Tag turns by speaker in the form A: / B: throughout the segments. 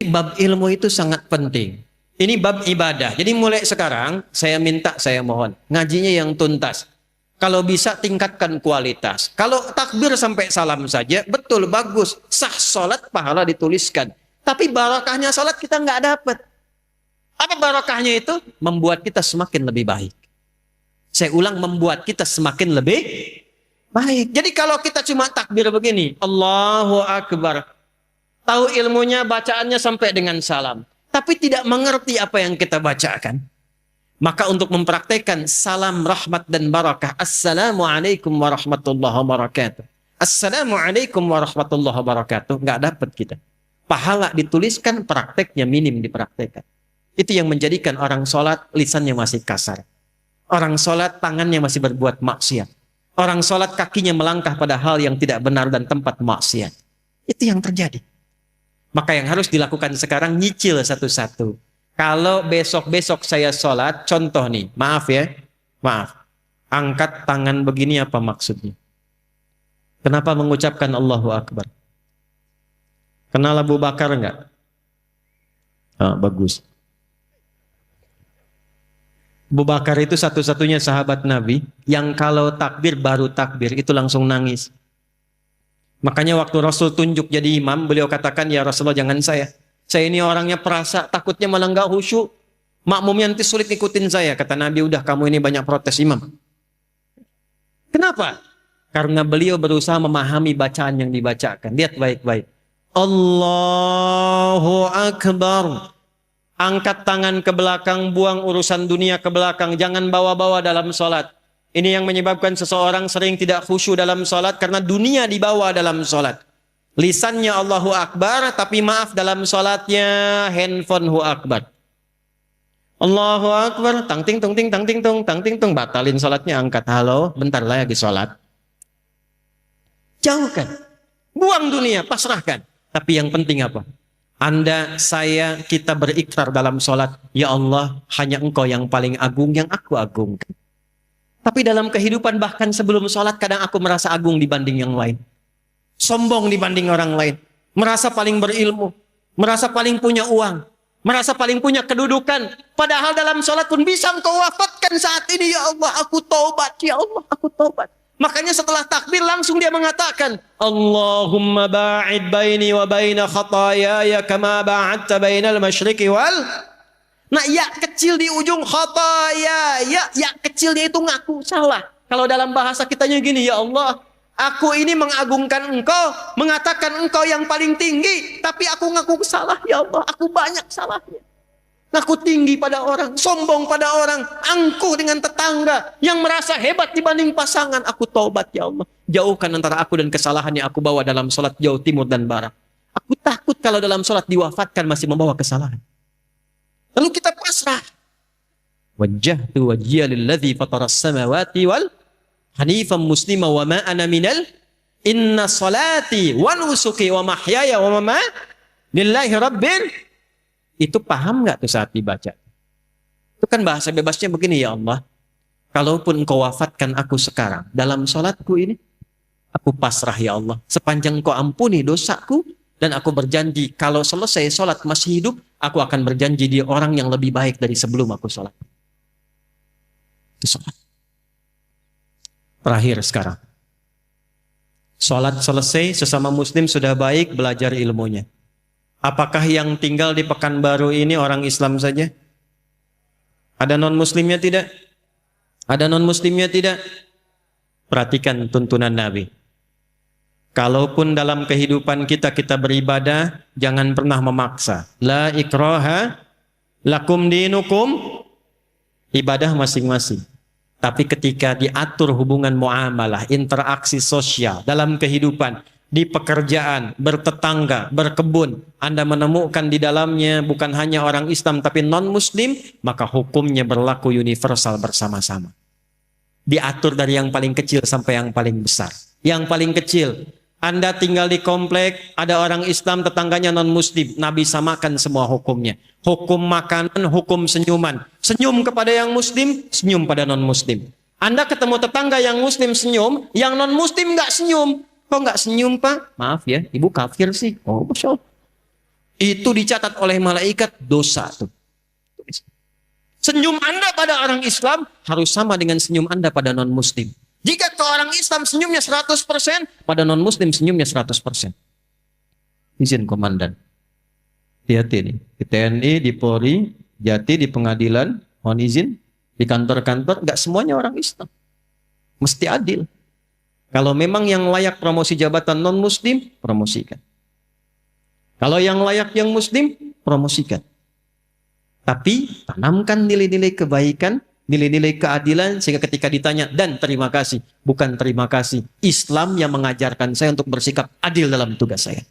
A: bab ilmu itu sangat penting. Ini bab ibadah. Jadi mulai sekarang saya minta, saya mohon ngajinya yang tuntas. Kalau bisa tingkatkan kualitas. Kalau takbir sampai salam saja, betul, bagus. Sah sholat, pahala dituliskan. Tapi barakahnya sholat kita nggak dapat. Apa barakahnya itu? Membuat kita semakin lebih baik. Saya ulang, membuat kita semakin lebih baik. Jadi kalau kita cuma takbir begini, Allahu Akbar. Tahu ilmunya, bacaannya sampai dengan salam. Tapi tidak mengerti apa yang kita bacakan. Maka untuk mempraktekkan salam rahmat dan barakah, Assalamualaikum warahmatullahi wabarakatuh. Assalamualaikum warahmatullahi wabarakatuh. Nggak dapat kita. Pahala dituliskan, prakteknya minim dipraktekkan. Itu yang menjadikan orang sholat lisannya masih kasar. Orang sholat tangannya masih berbuat maksiat. Orang sholat kakinya melangkah pada hal yang tidak benar dan tempat maksiat. Itu yang terjadi. Maka yang harus dilakukan sekarang, nyicil satu-satu. Kalau besok-besok saya sholat, contoh nih, maaf ya, maaf. Angkat tangan begini apa maksudnya? Kenapa mengucapkan Allahu Akbar? Kenal Abu Bakar enggak? Bagus. Abu Bakar itu satu-satunya sahabat Nabi yang kalau takbir, baru takbir, itu langsung nangis. Makanya waktu Rasul tunjuk jadi imam, beliau katakan, ya Rasulullah jangan saya. Saya ini orangnya perasa, takutnya malah nggak khusyuk. Makmumnya nanti sulit ikutin saya. Kata Nabi, udah kamu ini banyak protes imam. Kenapa? Karena beliau berusaha memahami bacaan yang dibacakan. Lihat baik-baik. Allahu Akbar. Angkat tangan ke belakang, buang urusan dunia ke belakang. Jangan bawa-bawa dalam sholat. Ini yang menyebabkan seseorang sering tidak khusyuk dalam sholat karena dunia dibawa dalam sholat. Lisannya Allahu Akbar, tapi maaf dalam sholatnya handphone Hu Akbar. Allahu Akbar, tang ting tung ting tang ting tung tang ting tung, batalin sholatnya, angkat, halo, bentar lagi sholat. Jauhkan, buang dunia, pasrahkan. Tapi yang penting apa? Anda, saya, kita berikrar dalam sholat, ya Allah, hanya Engkau yang paling agung, yang aku agungkan. Tapi dalam kehidupan bahkan sebelum sholat, kadang aku merasa agung dibanding yang lain. Sombong dibanding orang lain, merasa paling berilmu, merasa paling punya uang, merasa paling punya kedudukan. Padahal dalam sholat pun bisa Engkau wafatkan saat ini, ya Allah, aku taubat, ya Allah, aku taubat. Makanya setelah takbir langsung dia mengatakan, Allahumma ba'id baini wa baina khatayaya kama ba'adta bainal masyriqi wal. Nah, ya kecil di ujung khataya, ya kecilnya itu ngaku salah. Kalau dalam bahasa kitanya gini, ya Allah, aku ini mengagungkan Engkau, mengatakan Engkau yang paling tinggi, tapi aku ngaku salah, ya Allah, aku banyak salahnya. Ngaku tinggi pada orang, sombong pada orang, angkuh dengan tetangga, yang merasa hebat dibanding pasangan. Aku taubat, ya Allah. Jauhkan antara aku dan kesalahan yang aku bawa dalam sholat jauh timur dan barat. Aku takut kalau dalam sholat diwafatkan masih membawa kesalahan. Lalu kita pasrah. Wajjahtu wajhiya lilladzi fataras samawati wal hanifan muslima wa ma ana minal inna salati wa nusuki wa mahyaya wa mamati lillahi rabbil. Itu paham nggak tuh saat dibaca? Itu kan bahasa bebasnya begini, ya Allah, kalaupun Engkau wafatkan aku sekarang dalam sholatku ini, aku pasrah, ya Allah, sepanjang Engkau ampuni dosaku, dan aku berjanji kalau selesai sholat masih hidup, aku akan berjanji dia orang yang lebih baik dari sebelum aku sholat. Itu sholat. Terakhir sekarang. Sholat selesai, sesama muslim sudah baik, belajar ilmunya. Apakah yang tinggal di Pekanbaru ini orang Islam saja? Ada non-muslimnya tidak? Ada non-muslimnya tidak? Perhatikan tuntunan Nabi. Kalaupun dalam kehidupan kita beribadah, jangan pernah memaksa. La ikraha lakum dinukum, ibadah masing-masing. Tapi ketika diatur hubungan muamalah, interaksi sosial dalam kehidupan, di pekerjaan, bertetangga, berkebun, Anda menemukan di dalamnya bukan hanya orang Islam tapi non-muslim, maka hukumnya berlaku universal bersama-sama. Diatur dari yang paling kecil sampai yang paling besar. Yang paling kecil, Anda tinggal di komplek, ada orang Islam, tetangganya non-muslim, Nabi samakan semua hukumnya. Hukum makanan, hukum senyuman. Senyum kepada yang muslim, senyum pada non-muslim. Anda ketemu tetangga yang muslim senyum, yang non-muslim nggak senyum. Kok nggak senyum, Pak? Maaf ya, ibu kafir sih. Oh, Masya Allah. Itu dicatat oleh malaikat dosa tuh. Senyum Anda pada orang Islam harus sama dengan senyum Anda pada non-Muslim. Jika ke orang Islam senyumnya 100%, pada non-Muslim senyumnya 100%. Izin komandan. Hati-hati nih. Di TNI, di Polri, Jati, di pengadilan, mohon izin. Di kantor-kantor, nggak semuanya orang Islam. Mesti adil. Kalau memang yang layak promosi jabatan non-Muslim, promosikan. Kalau yang layak yang Muslim, promosikan. Tapi tanamkan nilai-nilai kebaikan, nilai-nilai keadilan, sehingga ketika ditanya, dan terima kasih, bukan terima kasih. Islam yang mengajarkan saya untuk bersikap adil dalam tugas saya.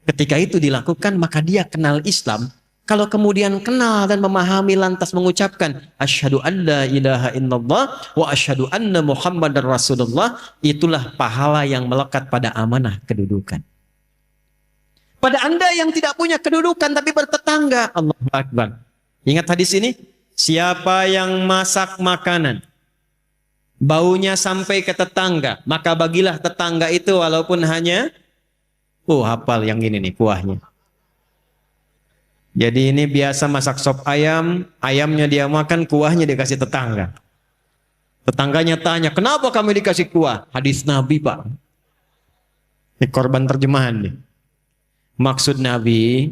A: Ketika itu dilakukan, maka dia kenal Islam. Kalau kemudian kenal dan memahami lantas mengucapkan asyhadu an la ilaha illallah wa asyhadu anna muhammadar rasulullah, itulah pahala yang melekat pada amanah kedudukan. Pada Anda yang tidak punya kedudukan tapi bertetangga, Allahu Akbar. Ingat hadis ini, siapa yang masak makanan baunya sampai ke tetangga, maka bagilah tetangga itu walaupun hanya hafal yang ini nih kuahnya. Jadi ini biasa masak sop ayam, ayamnya dia makan, kuahnya dikasih tetangga. Tetangganya tanya, kenapa kamu dikasih kuah? Hadis Nabi, Pak. Ini korban terjemahan nih. Maksud Nabi,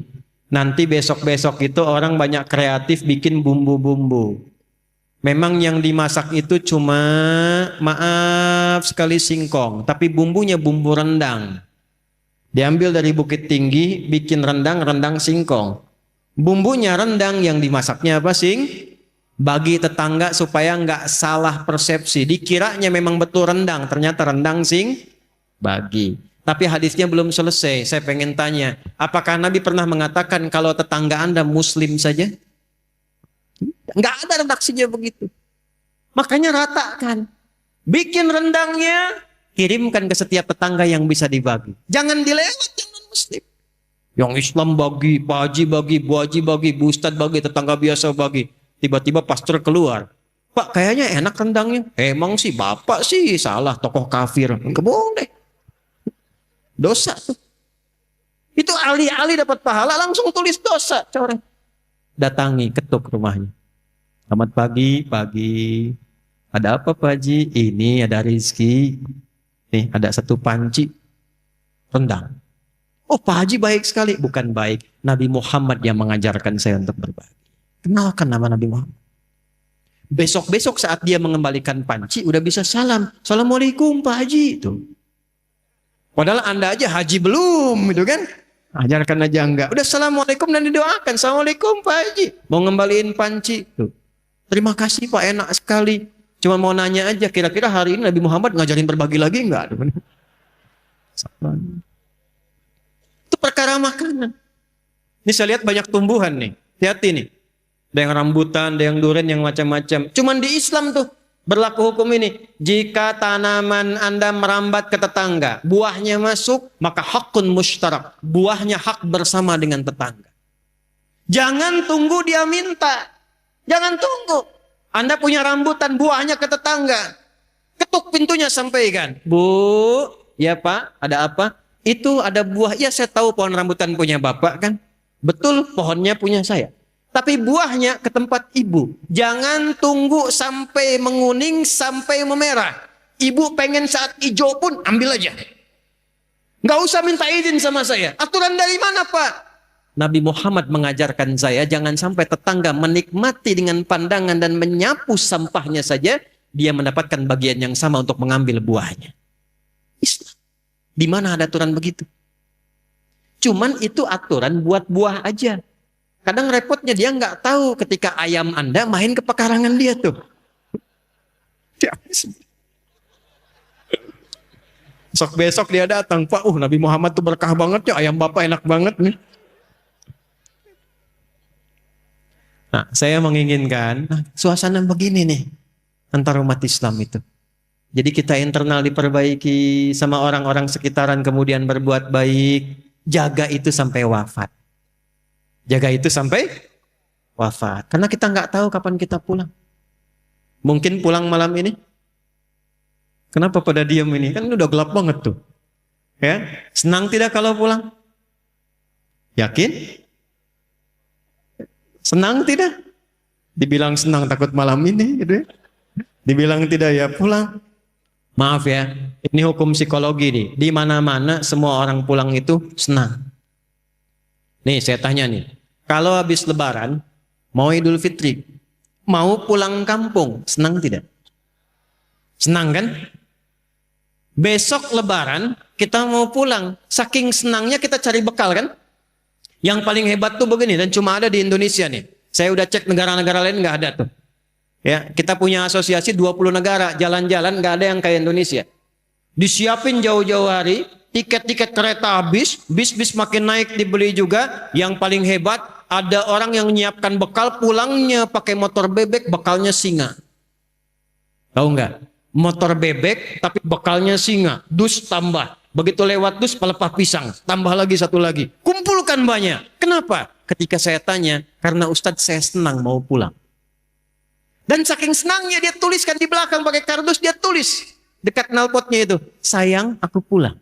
A: nanti besok-besok itu orang banyak kreatif bikin bumbu-bumbu. Memang yang dimasak itu cuma, maaf sekali, singkong. Tapi bumbunya bumbu rendang. Diambil dari Bukit Tinggi, bikin rendang singkong. Bumbunya rendang, yang dimasaknya apa? Bagi tetangga supaya nggak salah persepsi. Dikiranya memang betul rendang, ternyata rendang bagi. Tapi hadisnya belum selesai. Saya pengen tanya, apakah Nabi pernah mengatakan kalau tetangga Anda Muslim saja? Nggak ada redaksinya begitu. Makanya ratakan. Bikin rendangnya, kirimkan ke setiap tetangga yang bisa dibagi. Jangan dilewat yang non-Muslim. Yang Islam bagi, Pak Haji bagi, Bu Haji bagi, Bu Ustadz bagi, tetangga biasa bagi. Tiba-tiba pastor keluar. Pak, kayaknya enak rendangnya. Emang sih, Bapak sih salah, tokoh kafir. Enggak boleh. Dosa tuh. Itu ahli-ahli dapat pahala, langsung tulis dosa. Coret. Datangi, ketuk rumahnya. Selamat pagi, pagi. Ada apa Pak Haji? Ini ada rezeki. Nih, ada satu panci rendang. Oh, Pak Haji baik sekali. Bukan baik. Nabi Muhammad yang mengajarkan saya untuk berbagi. Kenalkan nama Nabi Muhammad. Besok-besok saat dia mengembalikan panci, udah bisa salam. Assalamualaikum Pak Haji. Tuh. Padahal Anda aja haji belum, gitu kan? Ajarkan aja enggak. Udah assalamualaikum dan didoakan. Assalamualaikum Pak Haji. Mau ngembaliin panci. Tuh. Terima kasih Pak, enak sekali. Cuma mau nanya aja, kira-kira hari ini Nabi Muhammad ngajarin berbagi lagi enggak? Itu perkara makanan. Ini saya lihat banyak tumbuhan nih. Hati-hati nih. Ada yang rambutan, ada yang durian, yang macam-macam. Cuman di Islam tuh berlaku hukum ini. Jika tanaman Anda merambat ke tetangga, buahnya masuk, maka hakun mushtarak. Buahnya hak bersama dengan tetangga. Jangan tunggu dia minta. Jangan tunggu. Anda punya rambutan, buahnya ke tetangga. Ketuk pintunya, sampaikan. Bu, ya Pak, ada apa? Itu ada buah. Ya, saya tahu pohon rambutan punya Bapak kan. Betul, pohonnya punya saya. Tapi buahnya ke tempat ibu. Jangan tunggu sampai menguning, sampai memerah. Ibu pengen saat hijau pun ambil aja. Nggak usah minta izin sama saya. Aturan dari mana Pak? Nabi Muhammad mengajarkan saya jangan sampai tetangga menikmati dengan pandangan dan menyapu sampahnya saja. Dia mendapatkan bagian yang sama untuk mengambil buahnya. Islam. Di mana ada aturan begitu? Cuman itu aturan buat buah aja. Kadang repotnya dia nggak tahu ketika ayam Anda main ke pekarangan dia tuh. Besok dia datang, Pak, Nabi Muhammad tuh berkah banget ya, ayam Bapak enak banget nih. Nah, saya menginginkan suasana begini nih antara umat Islam itu. Jadi kita internal diperbaiki sama orang-orang sekitaran kemudian berbuat baik, jaga itu sampai wafat. Jaga itu sampai wafat. Karena kita nggak tahu kapan kita pulang. Mungkin pulang malam ini. Kenapa pada diam ini? Kan udah gelap banget tuh. Ya, senang tidak kalau pulang? Yakin? Senang tidak? Dibilang senang takut malam ini gitu ya. Dibilang tidak ya pulang. Maaf ya, ini hukum psikologi nih. Di mana-mana semua orang pulang itu senang. Nih saya tanya nih, kalau habis lebaran, mau Idul Fitri, mau pulang kampung, senang tidak? Senang kan? Besok lebaran, kita mau pulang. Saking senangnya kita cari bekal kan? Yang paling hebat tuh begini, dan cuma ada di Indonesia nih. Saya udah cek negara-negara lain nggak ada tuh. Ya, kita punya asosiasi 20 negara, jalan-jalan nggak ada yang kayak Indonesia. Disiapin jauh-jauh hari, tiket-tiket kereta habis, bis-bis makin naik dibeli juga. Yang paling hebat, ada orang yang menyiapkan bekal, pulangnya pakai motor bebek, bekalnya singa. Tahu nggak? Motor bebek tapi bekalnya singa, dus tambah. Begitu lewat dus pelepah pisang, tambah lagi satu lagi. Kumpulkan banyak. Kenapa? Ketika saya tanya, karena Ustadz saya senang mau pulang. Dan saking senangnya dia tuliskan di belakang pakai kardus, dia tulis dekat knalpotnya itu, sayang aku pulang.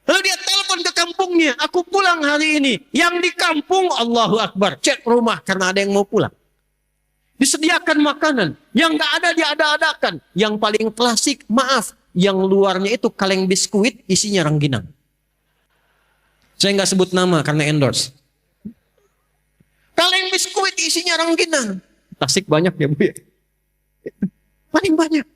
A: Lalu dia telepon ke kampungnya, aku pulang hari ini. Yang di kampung Allahu Akbar, cek rumah karena ada yang mau pulang. Disediakan makanan, yang nggak ada diada-adakan. Yang paling klasik, maaf, yang luarnya itu kaleng biskuit, isinya rengginang. Saya nggak sebut nama karena endorse. Kaleng biskuit isinya rengginang. Tasik banyak ya Bu ya. Paling banyak.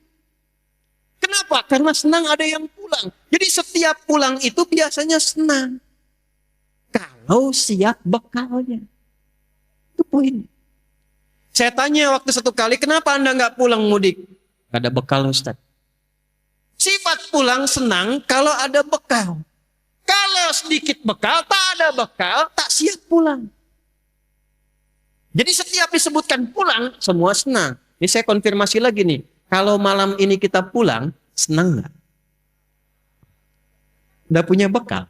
A: Kenapa? Karena senang ada yang pulang. Jadi setiap pulang itu biasanya senang. Kalau siap bekalnya. Itu poin. Saya tanya waktu satu kali, kenapa Anda nggak pulang mudik? Gak ada bekal Ustaz. Sifat pulang senang kalau ada bekal. Kalau sedikit bekal, tak ada bekal, tak siap pulang. Jadi setiap disebutkan pulang, semua senang. Ini saya konfirmasi lagi nih. Kalau malam ini kita pulang, senang nggak? Udah punya bekal.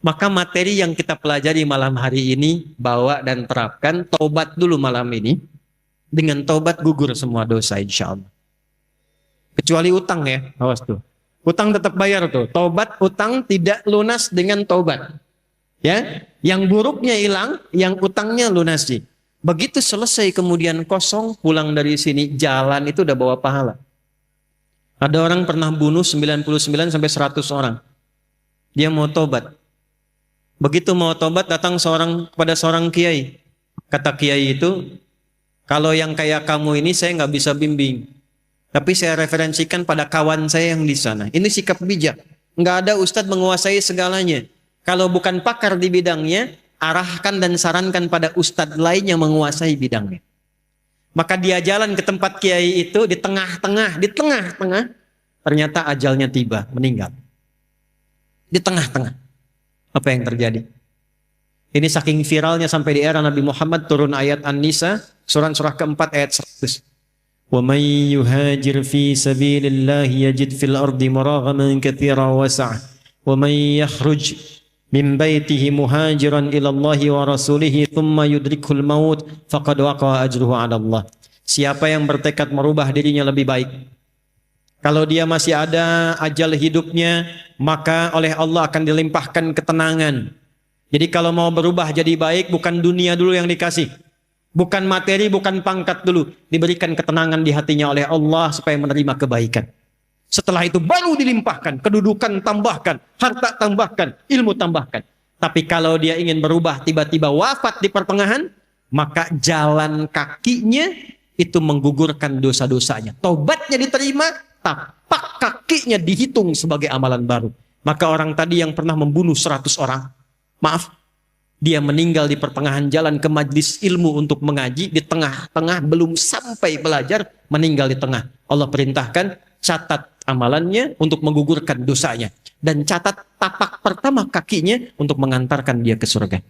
A: Maka materi yang kita pelajari malam hari ini, bawa dan terapkan, taubat dulu malam ini. Dengan taubat gugur semua dosa insya Allah. Kecuali utang ya, awas tuh. Utang tetap bayar tuh. Taubat utang tidak lunas dengan taubat. Ya, yang buruknya hilang, yang utangnya lunasi. Begitu selesai kemudian kosong, pulang dari sini, jalan itu udah bawa pahala. Ada orang pernah bunuh 99 sampai 100 orang. Dia mau tobat. Begitu mau tobat datang kepada seorang kiai. Kata kiai itu, kalau yang kayak kamu ini saya nggak bisa bimbing. Tapi saya referensikan pada kawan saya yang di sana. Ini sikap bijak. Nggak ada ustadz menguasai segalanya. Kalau bukan pakar di bidangnya, arahkan dan sarankan pada ustadz lain yang menguasai bidangnya. Maka dia jalan ke tempat kiai itu di tengah-tengah, ternyata ajalnya tiba, meninggal. Di tengah-tengah. Apa yang terjadi? Ini saking viralnya sampai di era Nabi Muhammad turun ayat An-Nisa, surah keempat ayat 100. Wa may yuhajir fi sabilillah yajid fil ardi muraghaman katsiran wasa'a. Wa may yakhruj min baitihi muhajiran ila Allah wa rasulih thumma yudrikul maut faqad waqa'a ajruhu 'ala Allah. Siapa yang bertekad merubah dirinya lebih baik, kalau dia masih ada ajal hidupnya, maka oleh Allah akan dilimpahkan ketenangan. Jadi kalau mau berubah jadi baik, bukan dunia dulu yang dikasih. Bukan materi, bukan pangkat dulu. Diberikan ketenangan di hatinya oleh Allah supaya menerima kebaikan. Setelah itu baru dilimpahkan, kedudukan tambahkan, harta tambahkan, ilmu tambahkan. Tapi kalau dia ingin berubah tiba-tiba wafat di pertengahan, maka jalan kakinya itu menggugurkan dosa-dosanya. Taubatnya diterima, tapak kakinya dihitung sebagai amalan baru. Maka orang tadi yang pernah membunuh 100 orang, maaf, dia meninggal di pertengahan jalan ke majlis ilmu untuk mengaji, di tengah-tengah belum sampai belajar, meninggal di tengah. Allah perintahkan, catat amalannya untuk menggugurkan dosanya. Dan catat tapak pertama kakinya untuk mengantarkan dia ke surga.